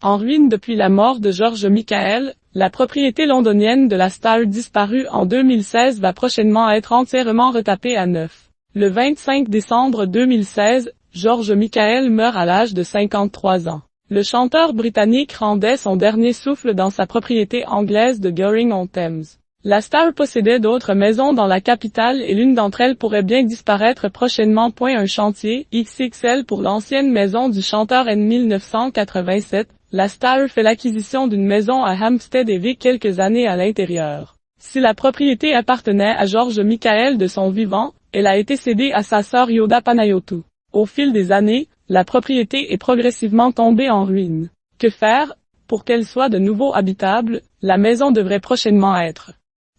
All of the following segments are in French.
En ruine depuis la mort de George Michael, la propriété londonienne de la star disparue en 2016 va prochainement être entièrement retapée à neuf. Le 25 décembre 2016, George Michael meurt à l'âge de 53 ans. Le chanteur britannique rendait son dernier souffle dans sa propriété anglaise de Goring-on-Thames. La star possédait d'autres maisons dans la capitale et l'une d'entre elles pourrait bien disparaître prochainement. Un chantier XXL pour l'ancienne maison du chanteur en 1987. La star fait l'acquisition d'une maison à Hampstead et vit quelques années à l'intérieur. Si la propriété appartenait à George Michael de son vivant, elle a été cédée à sa sœur Yoda Panayotou. Au fil des années, la propriété est progressivement tombée en ruine. Que faire? Pour qu'elle soit de nouveau habitable, la maison devrait prochainement être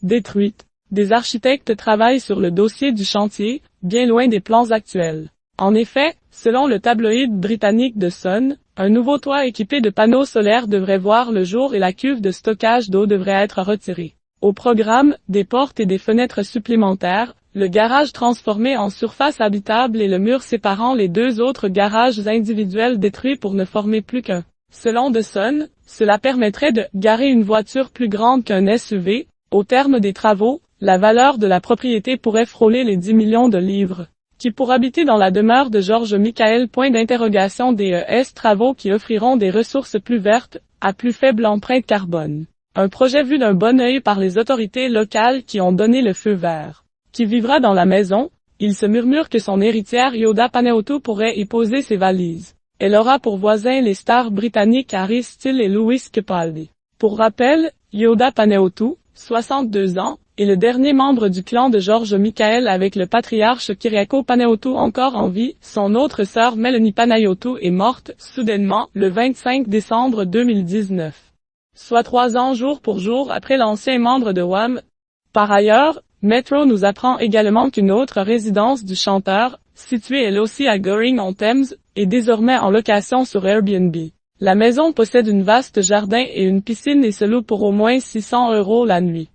détruite. Des architectes travaillent sur le dossier du chantier, bien loin des plans actuels. En effet, selon le tabloïd britannique The Sun, un nouveau toit équipé de panneaux solaires devrait voir le jour et la cuve de stockage d'eau devrait être retirée. Au programme, des portes et des fenêtres supplémentaires, le garage transformé en surface habitable et le mur séparant les deux autres garages individuels détruits pour ne former plus qu'un. Selon The Sun, cela permettrait de garer une voiture plus grande qu'un SUV. Au terme des travaux, la valeur de la propriété pourrait frôler les 10 millions de livres. Qui pour habiter dans la demeure de George Michael? DES travaux qui offriront des ressources plus vertes, à plus faible empreinte carbone. Un projet vu d'un bon œil par les autorités locales qui ont donné le feu vert. Qui vivra dans la maison? Il se murmure que son héritière Yoda Panayotou pourrait y poser ses valises. Elle aura pour voisins les stars britanniques Harry Styles et Lewis Capaldi. Pour rappel, Yoda Panayotou, 62 ans, est le dernier membre du clan de George Michael avec le patriarche Kyriakos Panayotou encore en vie. Son autre sœur Melanie Panayotou est morte, soudainement, le 25 décembre 2019. Soit 3 ans jour pour jour après l'ancien membre de Wham. Par ailleurs, Metro nous apprend également qu'une autre résidence du chanteur, située elle aussi à Goring-on-Thames, est désormais en location sur Airbnb. La maison possède un vaste jardin et une piscine et se loue pour au moins 600 € la nuit.